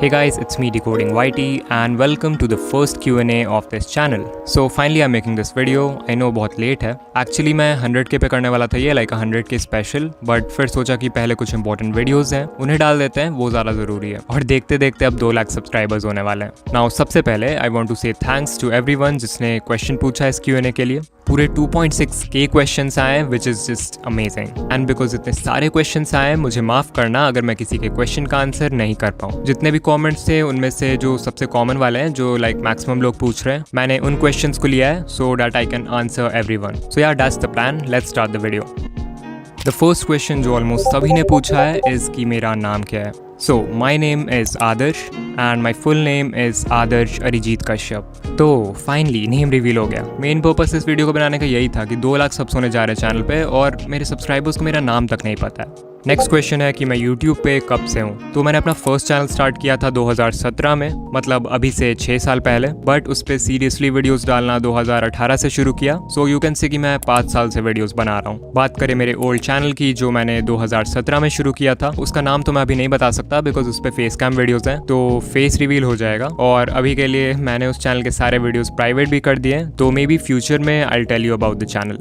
Hey guys, it's me Decoding YT and welcome to the first Q&A of this channel. So finally I'm making this video. I know बहुत late है. Actually मैं 100K पे करने वाला था ये like 100K special, but फिर सोचा कि पहले कुछ इंपॉर्टेंट वीडियोस हैं उन्हें डाल देते हैं, वो ज़्यादा ज़रूरी है. और देखते देखते अब 2 लाख सब्सक्राइबर्स होने वाले हैं. नाउ सबसे पहले आई वांट टू से थैंक्स टू एवरीवन जिसने क्वेश्चन पूछा इस Q&A के लिए. पूरे 2.6K क्वेश्चंस आए which is just amazing. And because इतने सारे क्वेश्चंस आए मुझे माफ़ करना अगर मैं किसी के क्वेश्चन का आंसर नहीं कर पाऊँ. जितने भी कमेंट्स थे उनमें से जो सबसे कॉमन वाले हैं जो लाइक मैक्सिमम लोग पूछ रहे हैं मैंने उन क्वेश्चंस को लिया है so that I can answer everyone. So यार that's the plan. Let's start the video. The first question जो ऑलमोस्ट सभी ने पूछा है इज़ कि मेरा नाम क्या है. So, my name is Adarsh and my full name is आदर्श अरिजीत कश्यप. तो फाइनली नेम रिवील हो गया. मेन पर्पस इस वीडियो को बनाने का यही था कि 2 लाख सब्स होने जा रहे हैं चैनल पे और मेरे सब्सक्राइबर्स को मेरा नाम तक नहीं पता है. नेक्स्ट क्वेश्चन है कि मैं यूट्यूब पे कब से हूँ. तो मैंने अपना फर्स्ट चैनल स्टार्ट किया था 2017 में, मतलब अभी से 6 साल पहले, बट उस पर सीरियसली वीडियोस डालना 2018 से शुरू किया. सो यू कैन से कि मैं 5 साल से वीडियोस बना रहा हूँ. बात करें मेरे ओल्ड चैनल की जो मैंने 2017 में शुरू किया था, उसका नाम तो मैं अभी नहीं बता सकता बिकॉज उस पर फेस कैम वीडियोस हैं तो फेस रिवील हो जाएगा. और अभी के लिए मैंने उस चैनल के सारे वीडियोस प्राइवेट भी कर दिए, तो मे बी फ्यूचर में I tell you about the channel.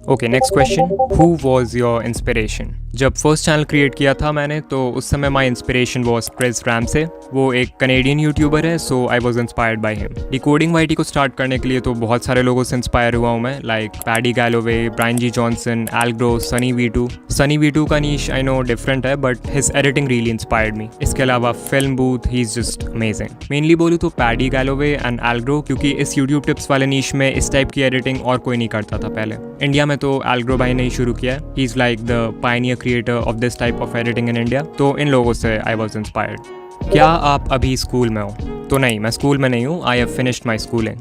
Okay, next question. Who was your inspiration. जब फर्स्ट चैनल क्रिएट किया था मैंने तो उस समय my inspiration was Chris Ramsay. वो एक कनेडियन यूट्यूबर है so I was inspired by him. Decoding YT को स्टार्ट करने के लिए तो बहुत सारे लोगों से इंस्पायर हुआ हूँ मैं, like Paddy Galloway, Brian G Johnson, L Grow, Sunny V two. Sunny V two का नीश आई नो डिफरेंट है but his editing really inspired me. इसके अलावा Film Booth, he is just amazing. Mainly बोलूँ तो Paddy Galloway and L Grow, क्योंकि इस YouTube tips वाले नीश में इस टाइप की एडिटिंग और कोई नहीं करता था पहले. इंडिया में तो एल ग्रो भाई ने ही शुरू किया है. He is like the Pioneer creator of this type of editing in India. तो इन लोगों से आई वॉज इंस्पायर्ड. क्या आप अभी स्कूल में हो. तो नहीं, मैं स्कूल में नहीं हूँ. I have finished my schooling.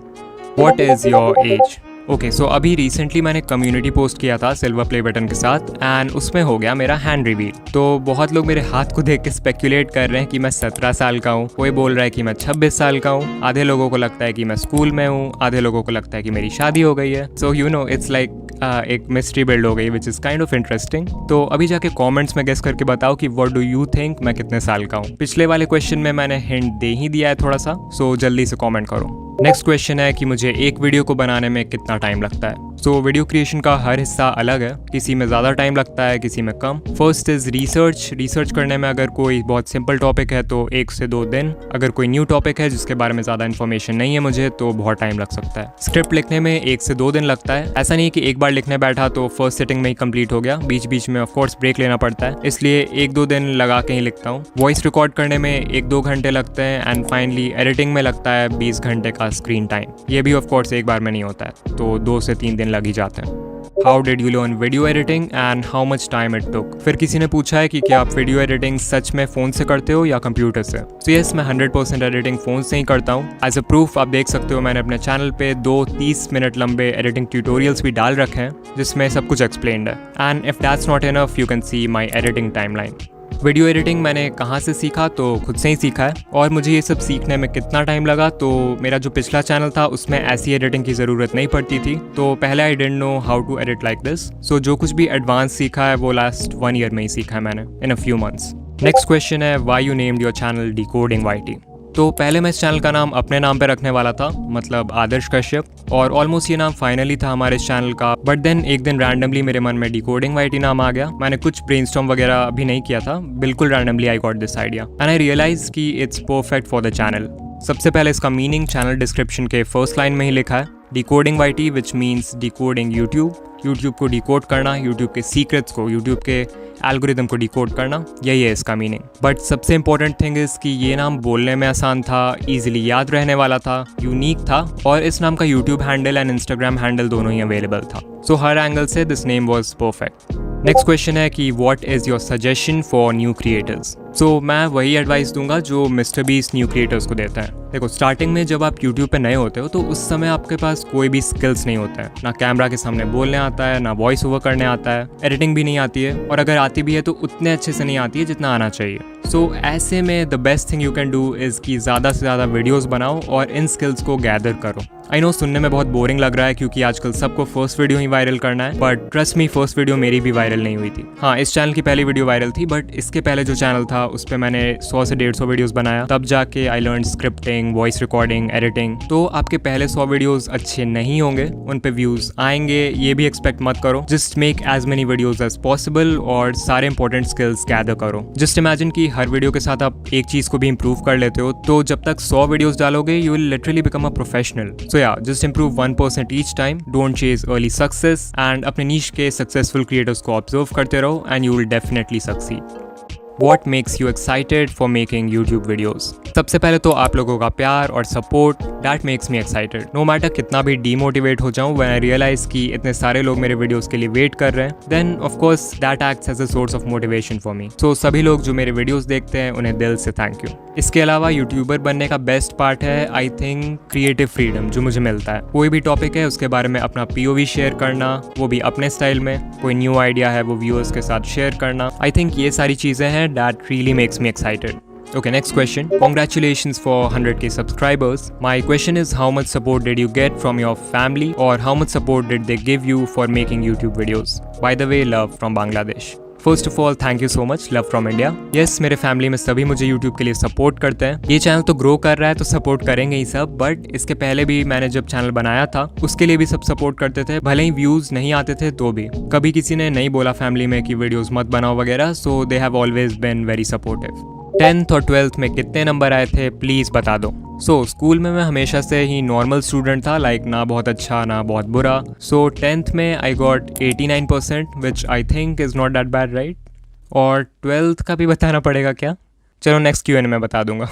What is your age. Okay, so अभी रिसेंटली मैंने कम्युनिटी पोस्ट किया था सिल्वर प्ले बटन के साथ एंड उसमें हो गया मेरा हैंड रिवील. तो बहुत लोग मेरे हाथ को देख के स्पेक्यूलेट कर रहे हैं कि मैं 17 साल का हूँ, कोई बोल रहा है कि मैं 26 साल का हूँ, आधे लोगों को लगता है कि मैं स्कूल में हूँ, आधे लोगों को लगता है कि मेरी शादी हो गई है. So you know it's like एक मिस्ट्री बिल्ड हो गई which is kind of interesting. तो अभी जाके कमेंट्स में गेस करके बताओ कि व्हाट डू यू थिंक मैं कितने साल का हूँ. पिछले वाले क्वेश्चन में मैंने हिंट दे ही दिया है थोड़ा सा, सो जल्दी से कमेंट करो. नेक्स्ट क्वेश्चन है कि मुझे एक वीडियो को बनाने में कितना टाइम लगता है. सो वीडियो क्रिएशन का हर हिस्सा अलग है, किसी में ज़्यादा टाइम लगता है, किसी में कम. फर्स्ट इज़ रिसर्च करने में अगर कोई बहुत सिंपल टॉपिक है तो 1 से 2 दिन. अगर कोई न्यू टॉपिक है जिसके बारे में ज़्यादा इन्फॉर्मेशन नहीं है मुझे तो बहुत टाइम लग सकता है. स्क्रिप्ट लिखने में 1 से 2 दिन लगता है. ऐसा नहीं कि एक बार लिखने बैठा तो फर्स्ट सिटिंग में ही कंप्लीट हो गया, बीच बीच में ऑफकोर्स ब्रेक लेना पड़ता है, इसलिए 1-2 दिन लगा के ही लिखता हूँ. वॉइस रिकॉर्ड करने में 1-2 घंटे लगते हैं एंड फाइनली एडिटिंग में लगता है 20 घंटे का स्क्रीन टाइम. ये भी ऑफकोर्स एक बार में नहीं होता है, तो 2 से 3 दिन लग ही जाते हैं. How did you learn video editing and how much time it took. फिर किसी ने पूछा है कि क्या आप वीडियो एडिटिंग सच में फ़ोन से करते हो या कंप्यूटर से. तो यस, मैं 100% एडिटिंग फ़ोन से ही करता हूँ. एज अ प्रूफ आप देख सकते हो मैंने अपने चैनल पे 2 30 मिनट लंबे एडिटिंग ट्यूटोरियल्स भी डाल रखे हैं जिसमें सब कुछ एक्सप्लेन्ड है. And if that's not enough you can see my editing timeline. Video editing मैंने कहाँ से सीखा, तो खुद से ही सीखा है. और मुझे ये सब सीखने में कितना टाइम लगा, तो मेरा जो पिछला चैनल था उसमें ऐसी एडिटिंग की ज़रूरत नहीं पड़ती थी, तो पहले I didn't know how to edit like this. So जो कुछ भी एडवांस सीखा है वो लास्ट 1 ईयर में ही सीखा है मैंने, in a few months. Next question है why you named your channel decoding YT. तो पहले मैं इस चैनल का नाम अपने नाम पे रखने वाला था, मतलब आदर्श कश्यप, और ऑलमोस्ट ये नाम फाइनली था हमारे इस चैनल का. बट देन एक दिन रैंडमली मेरे मन में डिकोडिंग वाईटी नाम आ गया. मैंने कुछ ब्रेनस्टॉर्म वगैरह अभी नहीं किया था, बिल्कुल randomly I got this idea and I realise कि it's perfect for the channel. सबसे पहले इसका मीनिंग चैनल डिस्क्रिप्शन के फर्स्ट लाइन में ही लिखा है, decoding YT which means decoding YouTube. YouTube को डिकोड करना, यूट्यूब के सीक्रेट्स को, यूट्यूब के एल्गोरिदम को डिकोड करना, यही है इसका मीनिंग. बट सबसे इंपॉर्टेंट थिंग इज़ कि ये नाम बोलने में आसान था, ईजिली याद रहने वाला था, यूनिक था, और इस नाम का YouTube handle and Instagram handle दोनों ही अवेलेबल था. सो हर एंगल से this name was perfect. Next question है कि what is your suggestion for new creators. So मैं वही एडवाइस दूंगा जो मिस्टर बीस्ट न्यू क्रिएटर्स को देता है. देखो, स्टार्टिंग में जब आप यूट्यूब पे नए होते हो तो उस समय आपके पास कोई भी स्किल्स नहीं होता है. ना कैमरा के सामने बोलने आता है, ना वॉइस ओवर करने आता है, एडिटिंग भी नहीं आती है, और अगर आती भी है तो उतने अच्छे से नहीं आती है जितना आना चाहिए. सो ऐसे में the best thing you can do is कि ज़्यादा से ज़्यादा वीडियोज़ बनाओ और इन स्किल्स को गैदर करो. आई नो सुनने में बहुत बोरिंग लग रहा है क्योंकि आजकल सबको फर्स्ट वीडियो ही वायरल करना है, but trust me first video मेरी भी वायरल नहीं हुई थी। हाँ, इस चैनल की पहली वीडियो वायरल थी, बट इसके पहले जो चैनल था उस पर मैंने 100 से 150 वीडियोस बनाया, तब जाके I learn scripting, voice recording, editing. तो आपके पहले 100 वीडियोस अच्छे नहीं होंगे, उन पे व्यूज आएंगे ये भी एक्सपेक्ट मत करो। Just make as many videos as possible और सारे इंपॉर्टेंट स्किल्स गैदर करो। जस्ट इमेजिन कि हर वीडियो के साथ आप एक चीज को भी इंप्रूव कर लेते हो, तो जब तक 100 वीडियोस डालोगे you will literally become a professional. So yeah just improve 1% each time, don't chase early success and अपने niche के successful creators को observe करते रहो and you will definitely succeed. What makes you excited for making YouTube videos? सबसे पहले तो आप लोगों का प्यार और support, that makes me excited. No matter कितना भी demotivate हो जाऊँ, when I realize कि इतने सारे लोग मेरे वीडियोस के लिए वेट कर रहे हैं, then of course that acts as a source of motivation for me. So सभी लोग जो मेरे वीडियोस देखते हैं उन्हें दिल से थैंक यू। इसके अलावा यूट्यूबर बनने का बेस्ट पार्ट है आई थिंक क्रिएटिव फ्रीडम जो मुझे मिलता है। कोई भी टॉपिक है उसके बारे में अपना POV शेयर करना, वो भी अपने स्टाइल में। कोई न्यू आइडिया है वो व्यूअर्स के साथ शेयर करना। आई थिंक ये सारी चीज़ें हैं that really makes me excited. Okay, next question. Congratulations for 100k subscribers. My question is, how much support did you get from your family, or how much support did they give you for making YouTube videos? By the way, love from Bangladesh. First of all thank you so much, love from India. Yes, मेरे family में सभी मुझे YouTube के लिए support करते हैं। ये channel तो ग्रो कर रहा है तो सपोर्ट करेंगे ही सब, बट इसके पहले भी मैंने जब चैनल बनाया था उसके लिए भी सब सपोर्ट करते थे, भले ही व्यूज नहीं आते थे तो भी। कभी किसी ने नहीं बोला फैमिली में कि वीडियोस मत बनाओ वगैरह, so they have always been very supportive. 10th और 12th में कितने नंबर आए थे प्लीज़ बता दो। स्कूल में मैं हमेशा से ही नॉर्मल स्टूडेंट था, लाइक ना बहुत अच्छा ना बहुत बुरा। 10th में I got 89%, which I think is not that bad, right? और 12th का भी बताना पड़ेगा क्या? चलो नेक्स्ट Q&A में बता दूंगा।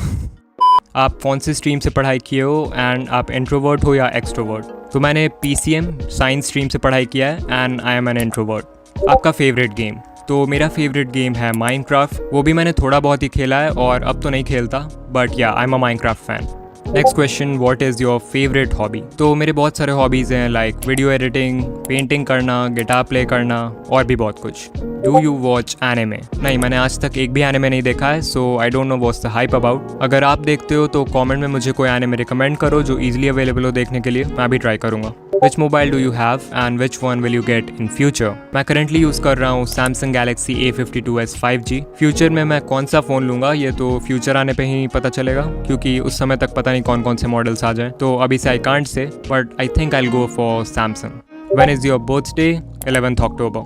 आप कौन सी स्ट्रीम से पढ़ाई किए हो एंड आप इंट्रोवर्ट हो या एक्सट्रोवर्ट? तो मैंने PCM साइंस स्ट्रीम से पढ़ाई किया है and I am an introvert. आपका फेवरेट गेम? तो मेरा फेवरेट गेम है माइनक्राफ्ट। वो भी मैंने थोड़ा बहुत ही खेला है और अब तो नहीं खेलता, बट या I am a Minecraft fan. Next question, what is your favourite hobby? तो मेरे बहुत सारे हॉबीज़ हैं, लाइक वीडियो एडिटिंग, पेंटिंग करना, गिटार प्ले करना और भी बहुत कुछ। Do you watch anime? नहीं, मैंने आज तक एक भी एनिमे नहीं देखा है, so I don't know what's the hype about. अगर आप देखते हो तो कमेंट में मुझे कोई एनिमे रिकमेंड करो जो इजीली अवेलेबल हो देखने के लिए, मैं भी ट्राई करूँगा। Which mobile do you have and which one will you get in future? मैं करंटली यूज़ कर रहा हूँ Samsung Galaxy A52s 5G। Future में मैं कौन सा फ़ोन लूँगा ये तो फ्यूचर आने पे ही पता चलेगा, क्योंकि उस समय तक पता नहीं कौन कौन से मॉडल्स आ जाएं, तो अभी से I can't say, but I think I will go for Samsung। When is your birthday? 11th October।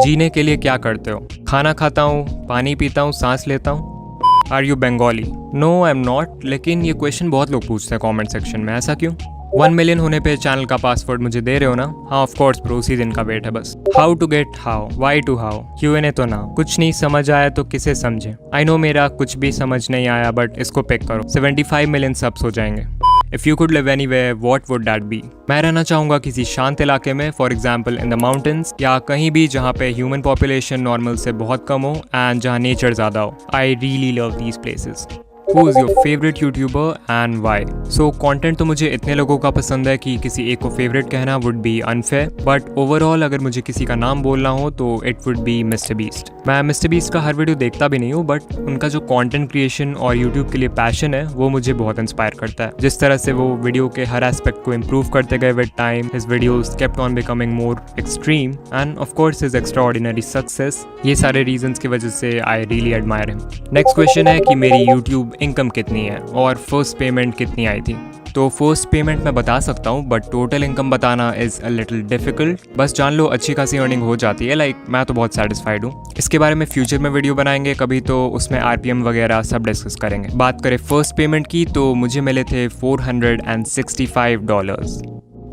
जीने के लिए क्या करते हो? खाना खाता हूँ, पानी पीता हूँ, सांस लेता हूँ। Are you Bengali? No I am not, लेकिन ये क्वेश्चन बहुत लोग पूछते हैं कमेंट सेक्शन में, ऐसा क्यों? 1 मिलियन होने पे चैनल का पासवर्ड मुझे दे रहे हो ना? हाँ ऑफ कोर्स ब्रो, उसी दिन का वेट है बस। How to get how, why to how, Q&A तो ना। कुछ नहीं समझ आया तो किसे समझे? आई नो मेरा कुछ भी समझ नहीं आया, बट इसको पिक करो, 75 मिलियन सब्स हो जाएंगे। If you could live anywhere what would that be? मैं रहना चाहूँगा किसी शांत इलाके में, for example in the mountains, या कहीं भी जहाँ पे ह्यूमन पॉपुलेशन नॉर्मल से बहुत कम हो एंड जहाँ नेचर ज़्यादा हो। I really love these places. Who is your favorite YouTuber and why? So content तो मुझे इतने लोगों का पसंद है कि किसी एक को फेवरेट कहना would be unfair, but overall अगर मुझे किसी का नाम बोलना हो तो it would be Mr Beast। मैं Mr Beast का हर वीडियो देखता भी नहीं हूँ, बट उनका जो कंटेंट क्रिएशन और YouTube के लिए पैशन है वो मुझे बहुत इंस्पायर करता है। जिस तरह से वो वीडियो के हर एस्पेक्ट को इम्प्रूव करते गए with time, his videos kept on becoming more extreme and of course his extraordinary success, ये सारे रीजंस की वजह से I really admire him। Next question है कि मेरी YouTube इनकम कितनी है और फर्स्ट पेमेंट कितनी आई थी? तो फर्स्ट पेमेंट मैं बता सकता हूँ, बट टोटल इनकम बताना इज़ अ लिटिल डिफिकल्ट। बस जान लो अच्छी खासी अर्निंग हो जाती है, लाइक मैं तो बहुत सेटिस्फाइड हूँ। इसके बारे में फ्यूचर में वीडियो बनाएंगे कभी, तो उसमें RPM वगैरह सब डिस्कस करेंगे। बात करें फर्स्ट पेमेंट की तो मुझे मिले थे $465।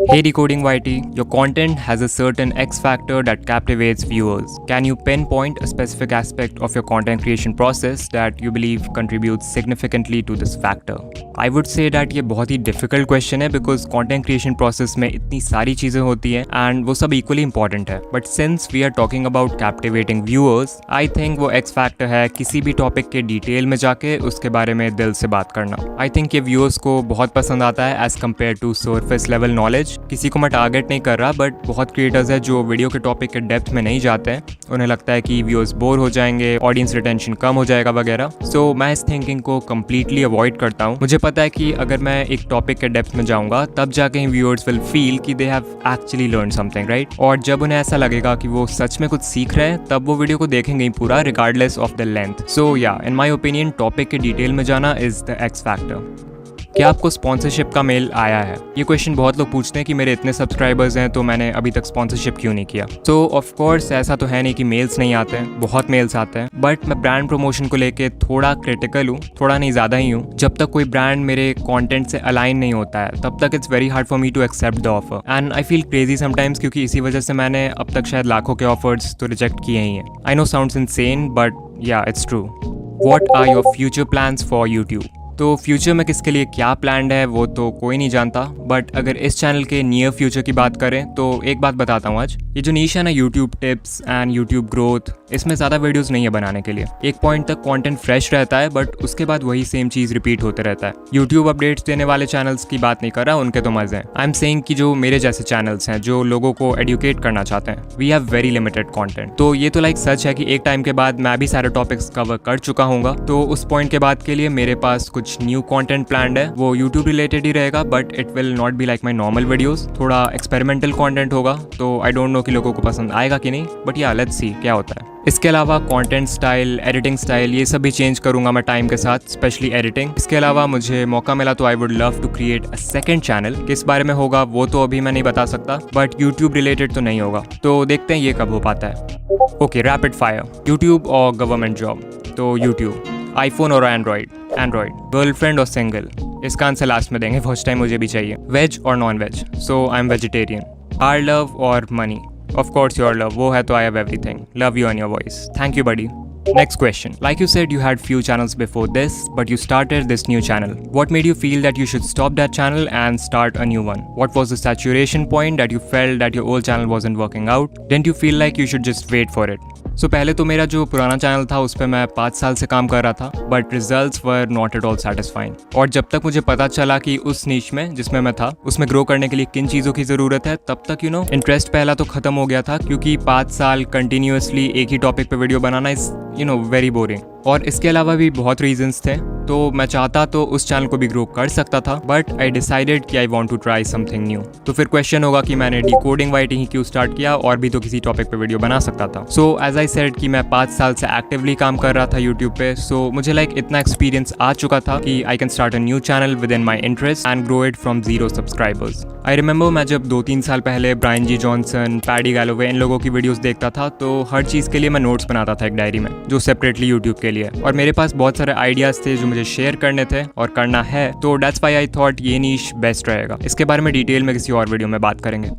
Hey Decoding YT, your content has a certain X factor that captivates viewers. Can you pinpoint a specific aspect of your content creation process that you believe contributes significantly to this factor? I would say that ये बहुत ही difficult question है, because content creation process में इतनी सारी चीज़ें होती हैं and वो सब equally important है। But since we are talking about captivating viewers, I think वो X factor है किसी भी topic के detail में जाके उसके बारे में दिल से बात करना। I think ये viewers को बहुत पसंद आता है as compared to surface level knowledge। किसी को मैं टारगेट नहीं कर रहा, बट बहुत क्रिएटर्स हैं जो वीडियो के टॉपिक के डेप्थ में नहीं जाते हैं उन्हें लगता है कि व्यूअर्स बोर हो जाएंगे, ऑडियंस रिटेंशन कम हो जाएगा वगैरह। सो मैं इस थिंकिंग को कम्प्लीटली अवॉइड करता हूँ। मुझे पता है कि अगर मैं एक टॉपिक के डेप्थ में जाऊँगा तब जाके व्यूअर्स विल फील कि they have actually learn something, right. और जब उन्हें ऐसा लगेगा कि वो सच में कुछ सीख रहे हैं तब वो वीडियो को देखेंगे ही पूरा, रिगार्डलेस ऑफ द लेंथ। सो या इन माई ओपिनियन टॉपिक के डिटेल में जाना इज द एक्स फैक्टर। क्या आपको स्पॉन्सरशिप का मेल आया है? ये क्वेश्चन बहुत लोग पूछते हैं कि मेरे इतने सब्सक्राइबर्स हैं तो मैंने अभी तक स्पॉन्सरशिप क्यों नहीं किया। सो ऑफ कोर्स ऐसा तो है नहीं कि मेल्स नहीं आते हैं, बहुत मेल्स आते हैं, बट मैं ब्रांड प्रमोशन को लेके थोड़ा क्रिटिकल हूँ, थोड़ा नहीं ज़्यादा ही हूँ। जब तक कोई ब्रांड मेरे कॉन्टेंट से अलाइन नहीं होता है तब तक it's very hard for me to accept the offer, and I feel crazy sometimes, क्योंकि इसी वजह से मैंने अब तक शायद लाखों के ऑफर्स तो रिजेक्ट किए ही हैं। I know sounds insane but yeah it's true. What are your future plans for YouTube? तो फ्यूचर में किसके लिए क्या प्लान्ड है वो तो कोई नहीं जानता, बट अगर इस चैनल के नियर फ्यूचर की बात करें तो एक बात बताता हूँ आज, ये जो नीश है ना YouTube tips and YouTube growth, इसमें ज़्यादा वीडियोस नहीं है बनाने के लिए। एक पॉइंट तक कंटेंट फ्रेश रहता है बट उसके बाद वही सेम चीज़ रिपीट होते रहता है। यूट्यूब अपडेट्स देने वाले चैनल्स की बात नहीं कर रहा, उनके तो मज़े हैं। आई एम सेइंग कि जो मेरे जैसे चैनल्स हैं जो लोगों को एडुकेट करना चाहते हैं, we have very limited content. तो ये तो लाइक सच है कि एक टाइम के बाद मैं भी सारे टॉपिक्स कवर कर चुका हूँगा, तो उस पॉइंट के बाद के लिए मेरे पास कुछ न्यू कॉन्टेंट प्लान्ड है। वो यूट्यूब रिलेटेड ही रहेगा but it will not be like my normal videos, थोड़ा एक्सपेरिमेंटल कंटेंट होगा। तो आई डोंट नो कि लोगों को पसंद आएगा कि नहीं, बट या लेट्स सी क्या होता है। इसके अलावा कंटेंट स्टाइल, एडिटिंग स्टाइल, ये सब भी चेंज करूंगा मैं टाइम के साथ, स्पेशली एडिटिंग। इसके अलावा मुझे मौका मिला तो I would love to create a second channel. किस बारे में होगा वो तो अभी मैं नहीं बता सकता, बट यूट्यूब रिलेटेड तो नहीं होगा, तो देखते हैं ये कब हो पाता है। ओके, रैपिड फायर, यूट्यूब और गवर्नमेंट जॉब? तो यूट्यूब। आईफोन और एंड्रॉइड? एंड्रॉइड। गर्लफ्रेंड और सिंगल? इसका आंसर लास्ट में देंगे, फर्स्ट टाइम मुझे भी चाहिए। वेज और non veg? So I am vegetarian. Are love और money? Of course your love, वो है तो I have everything. Love you on your voice. Thank you buddy. Next question. Like you said, you had few channels before this, but you started this new channel. What made you feel that you should stop that channel and start a new one? What was the saturation point that you felt that your old channel wasn't working out? Didn't you feel like you should just wait for it? So पहले तो मेरा जो पुराना channel था उस पर मैं 5 साल से काम कर रहा था, but results were not at all satisfying. और जब तक मुझे पता चला कि उस नीश में जिसमें मैं था उसमें ग्रो करने के लिए किन चीज़ों की ज़रूरत है, तब तक इंटरेस्ट पहला तो ख़त्म हो गया था, क्योंकि 5 साल कंटिन्यूसली एक ही टॉपिक पे video banana is very boring. और इसके अलावा भी बहुत रीजंस थे, तो मैं चाहता तो उस चैनल को भी ग्रो कर सकता था, बट आई डिसाइडेड कि I want to try something new. तो फिर क्वेश्चन होगा कि मैंने डिकोडिंग वाइटिंग ही क्यों स्टार्ट किया, और भी तो किसी टॉपिक पे वीडियो बना सकता था। सो एज आई सेड कि मैं 5 साल से एक्टिवली काम कर रहा था यूट्यूब पे, सो मुझे इतना एक्सपीरियंस आ चुका था कि I can start a new channel with in my interest and grow it from 0 subscribers. I remember मैं जब 2-3 साल पहले Brian G Johnson, paddy Galloway, इन लोगों की वीडियोस देखता था, तो हर चीज़ के लिए मैं नोट्स बनाता था एक डायरी में, जो सेपरेटली यूट्यूब के लिए। और मेरे पास बहुत सारे आइडियाज़ थे जो मुझे शेयर करने थे और करना है, तो दैट्स व्हाई आई थॉट ये नीश बेस्ट रहेगा। इसके बारे में डिटेल में किसी और वीडियो में बात करेंगे।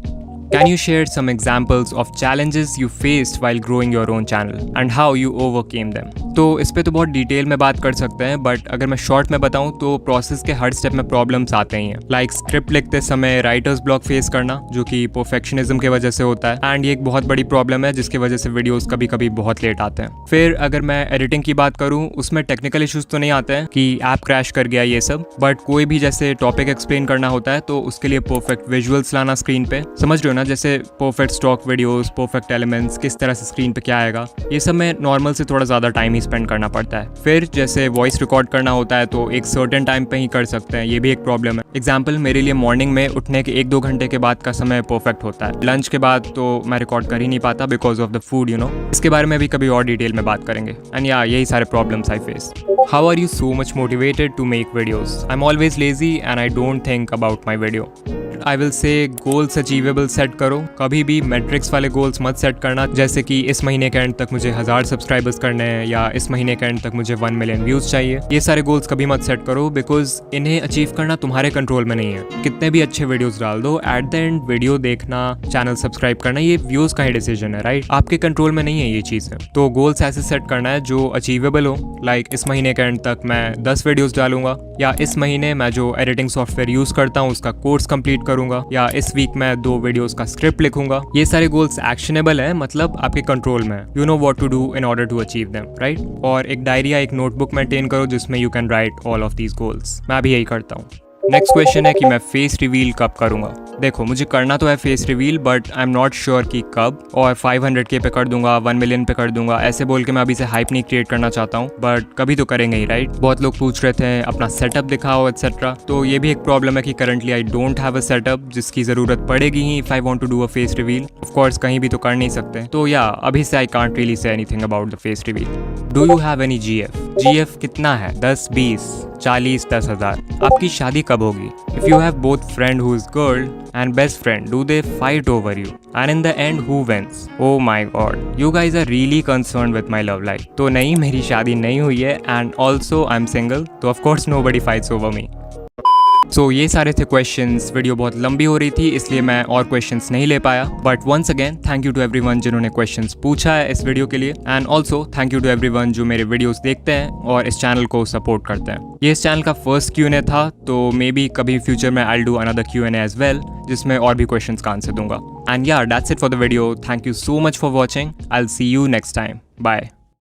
Can you share some examples of challenges you faced while growing your own channel and how you overcame them? तो इस पे तो बहुत डिटेल में बात कर सकते हैं, बट अगर मैं शॉर्ट में बताऊं तो प्रोसेस के हर स्टेप में प्रॉब्लम्स आते ही हैं। लाइक स्क्रिप्ट लिखते समय राइटर्स ब्लॉक फेस करना, जो कि परफेक्शनिज्म की वजह से होता है, एंड ये एक बहुत बड़ी प्रॉब्लम है जिसकी वजह से वीडियोस कभी कभी बहुत लेट आते हैं। फिर अगर मैं एडिटिंग की बात करूँ, उसमें टेक्निकल इशूज़ तो नहीं आते हैं कि ऐप क्रैश कर गया ये सब, बट कोई भी जैसे टॉपिक एक्सप्लेन करना होता है तो उसके लिए परफेक्ट विजुअल्स लाना स्क्रीन पे, समझ रहे हो ना, जैसे perfect stock videos, perfect elements, किस तरह से स्क्रीन पे क्या आएगा, ये सब में नॉर्मल से थोड़ा ज़्यादा टाइम ही स्पेंड करना पड़ता है। फिर जैसे वॉइस रिकॉर्ड करना होता है तो एक सर्टेन टाइम पे ही कर सकते हैं, ये भी एक प्रॉब्लम है। एग्जाम्पल, मेरे लिए मॉर्निंग में उठने के 1-2 घंटे के बाद का समय परफेक्ट होता है, लंच के बाद तो मैं रिकॉर्ड कर ही नहीं पाता बिकॉज ऑफ द फूड, इसके बारे में भी कभी और डिटेल में बात करेंगे। एंड या यही सारे problems I face. How are you so much motivated to make videos? I am always lazy and I don't think about my video. I will say goals achievable set करो, कभी भी matrix वाले goals मत set करना, जैसे कि इस महीने के एंड तक मुझे 1000 सब्सक्राइबर्स करने हैं या इस महीने के एंड तक मुझे 1 मिलियन व्यूज चाहिए। ये सारे गोल्स कभी मत सेट करो, बिकॉज इन्हें अचीव करना तुम्हारे कंट्रोल में नहीं है। कितने भी अच्छे वीडियोस डाल दो, एट द एंड वीडियो देखना, चैनल सब्सक्राइब करना, ये व्यूज का ही डिसीजन है, राइट? आपके कंट्रोल में नहीं है ये चीज़ें। तो गोल्स ऐसे सेट करना है जो अचीवेबल हो, लाइक इस महीने के एंड तक मैं 10 वीडियोस डालूंगा, या इस महीने मैं जो एडिटिंग सॉफ्टवेयर यूज करता हूँ उसका कोर्स कंप्लीट करूंगा, या इस वीक मैं 2 वीडियोस का स्क्रिप्ट लिखूंगा। ये सारे गोल्स एक्शनेबल है, मतलब आपके कंट्रोल में है। You know what to do in order to achieve them, right? और एक डायरी या एक नोटबुक मेंटेन करो जिसमें you can write all of these goals. मैं भी यही करता हूँ। नेक्स्ट क्वेश्चन है कि मैं फेस रिवील कब करूँगा। देखो, मुझे करना तो है face reveal, but I am not sure कि कब, और 500K पे कर दूंगा, 1 मिलियन पे कर दूंगा, ऐसे बोल के मैं अभी से हाइप नहीं क्रिएट करना चाहता हूँ, बट कभी तो करेंगे ही, राइट। बहुत लोग पूछ रहे थे अपना सेटअप दिखाओ एक्सेट्रा, तो ये भी एक प्रॉब्लम है कि currently I don't have a setup जिसकी ज़रूरत पड़ेगी ही if I want to do a face reveal. Of course कहीं भी तो कर नहीं सकते, तो या अभी से I can't really say anything about the face reveal. Do you have any GF कितना है? 10, 20, 40, 10,000। आपकी शादी कब होगी? If you have both friend who is girl and best friend, do they fight over you? And in the end, who wins? Oh my god, you guys are really concerned with my love life. तो नहीं, मेरी शादी नहीं हुई है, and also I'm single, तो of course nobody fights over me. सो ये सारे थे क्वेश्चंस। वीडियो बहुत लंबी हो रही थी इसलिए मैं और क्वेश्चंस नहीं ले पाया, but once again thank you to everyone जिन्होंने क्वेश्चंस पूछा है इस वीडियो के लिए, and also thank you to everyone जो मेरे वीडियोस देखते हैं और इस चैनल को सपोर्ट करते हैं। ये इस चैनल का फर्स्ट Q&A था, तो मे बी कभी फ्यूचर में I will do another Q&A as well, जिसमें और भी क्वेश्चंस का आंसर दूंगा। And yeah that's it for the video. Thank you so much for watching. I will see you next time. Bye.